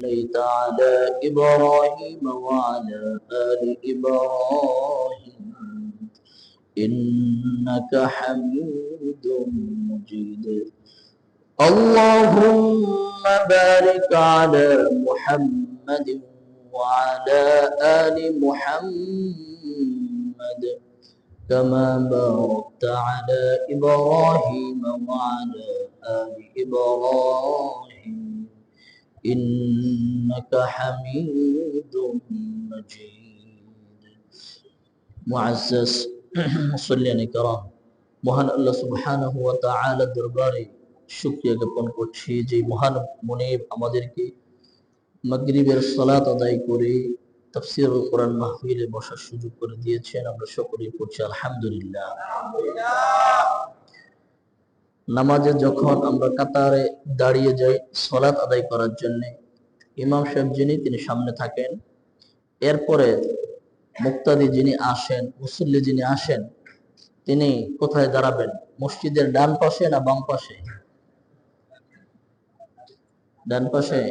صليت على إبراهيم وعلى آل إبراهيم إنك حميد مجيد اللهم بارك على محمد وعلى آل محمد كما باركت على إبراهيم وعلى آل إبراهيم إنك حميد مجيد معزز মুসল্লিয়ান কিরাম, মহান আল্লাহ সুবহানাহু ওয়া তাআলা দরবারে শুকরিয়া জ্ঞাপন করছি যে মহান মুনিব আমাদেরকে মাগরিবের সালাত আদায় করে তাফসীরুল কোরআন মাহফিলে বসার সুযোগ করে দিয়েছেন। আমরা সকলেই পড়ছি আলহামদুলিল্লাহ। নামাজে যখন আমরা কাতারে দাঁড়িয়ে যাই সালাত আদায় করার জন্য, ইমাম সাহেব যিনি তিনি সামনে থাকেন, এরপরে মুক্তাদি যিনি আসেন, মুসল্লি যিনি আসেন, তিনি কোথায় দাঁড়াবেন? মসজিদের ডান পাশে না বাম পাশে? ডান পাশে।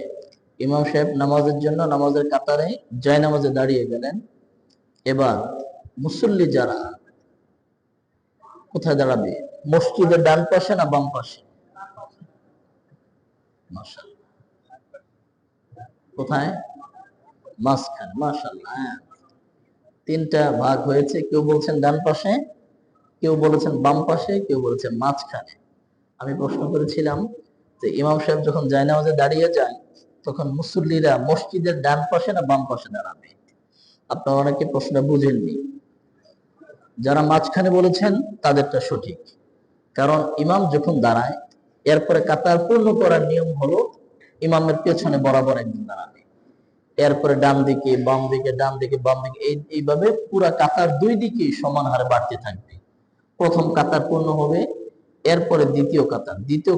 ইমাম সাহেব নামাজের জন্য নামাজের কাতারে জায় নামাজে দাঁড়িয়ে গেলেন। এবার মুসল্লি যারা কোথায় দাঁড়াবে? মসজিদের ডান পাশে না বাম পাশে? কোথায়? মাঝখানে। মাশাআল্লাহ, তিনটা ভাগ হয়েছে। কেউ বলছেন ডান পাশে, কেউ বলেছেন বাম পাশে, কেউ বলেছেন মাঝখানে। আমি প্রশ্ন করেছিলাম যে ইমাম সাহেব যখন জায়নামাজে দাঁড়িয়ে যায় তখন মুসল্লিরা মসজিদের ডান পাশে না বাম পাশে দাঁড়াবে? আপনারা অনেকে প্রশ্ন বুঝেননি। যারা মাঝখানে বলেছেন তাদেরটা সঠিক, কারণ ইমাম যখন দাঁড়ায় এরপরে কাতার পূর্ণ করার নিয়ম হলো ইমামের পেছনে বরাবর একজন দাঁড়াবে, এরপরে ডান দিকে বাম দিকে, ডান দিকে বাম দিকে, এইভাবে পুরা কাতার দুই দিকে সমান হারে বাড়তে থাকবে। প্রথম কাতার পূর্ণ হবে, এরপরে দ্বিতীয়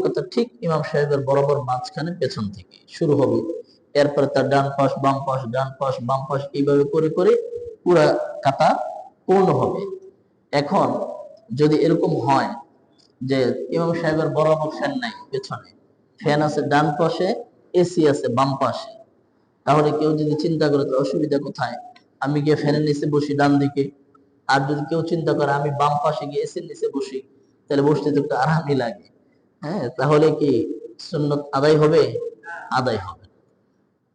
কাতার ঠিক ইমাম সাহেবের বরাবর মাঝখানে পেছন থেকে শুরু হবে, এরপরে তার ডান পাশ বাম পাশ, ডান পাশ বাম পাশ, এইভাবে করে করে পুরা কাতার পূর্ণ হবে। এখন যদি এরকম হয় যে ইমাম সাহেবের বরাবর ফ্যান নাই, পেছনে ফ্যান আছে ডান পাশে, এসি আছে বাম পাশে, তাহলে কেউ যদি চিন্তা করে অসুবিধা কোথায়, আমি গিয়ে ফ্যানের নিচে বসি ডান দিকে, আর যদি কেউ চিন্তা করে আমি বাম পাশে গিয়ে এসির নিচে বসি, তাহলে বসতে তো একটু আরামই লাগে। হ্যাঁ, তাহলে কি সুন্নত আদায় হবে? আদায় হবে।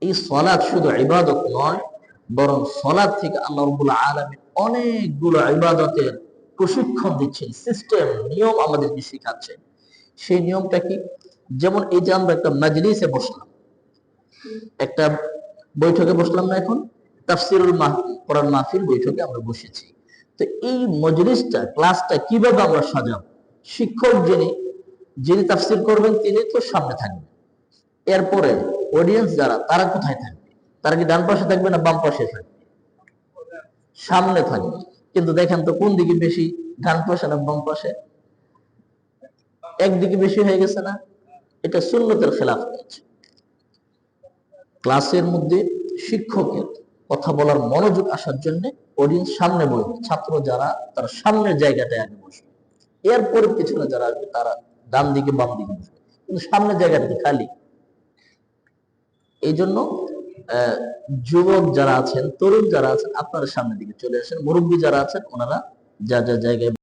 এই সালাত শুধু ইবাদত নয়, বরং সালাত থেকে আল্লাহ রাব্বুল আলামিন অনেকগুলো ইবাদতের প্রশিক্ষণ দিচ্ছেন, সিস্টেম নিয়ম আমাদেরকে শেখাচ্ছেন। সেই নিয়মটা কি? যেমন এই যে আমরা একটা মাজলিসে বসলাম, একটা বৈঠকে বসলাম না, এখন তাফসীরুল কোরআন মাহফিল বৈঠকে আমরা বসেছি। তো এই মজলিসটা, ক্লাসটা কিভাবে আমরা সাজাবো? শিক্ষক যিনি তাফসীর করবেন তিনি তো সামনে থাকবেন, এরপরে অডিয়েন্স যারা, তারা কোথায় থাকবে? তারা কি ডান পাশে থাকবে না বাম পাশে থাকবে? সামনে থাকবে। কিন্তু দেখেন তো কোন দিকে বেশি, ডান পাশে না বাম পাশে? একদিকে বেশি হয়ে গেছে না? এটা সুন্নতের খেলাফ হয়েছে। ক্লাসের মধ্যে শিক্ষকের কথা বলার মনোযোগ আসার জন্য অডিয়েন্স সামনে বসবে, ছাত্র যারা তারা সামনের জায়গাটায় আগে বসবে, এরপরে পিছনে যারা আসবে তারা ডান দিকে বাম দিকে বসবে, কিন্তু সামনের জায়গাটা খালি। এই জন্য যুবক যারা আছেন, তরুণ যারা আছেন, আপনারা সামনের দিকে চলে আসেন, মুরব্বী যারা আছেন ওনারা যা যা জায়গায়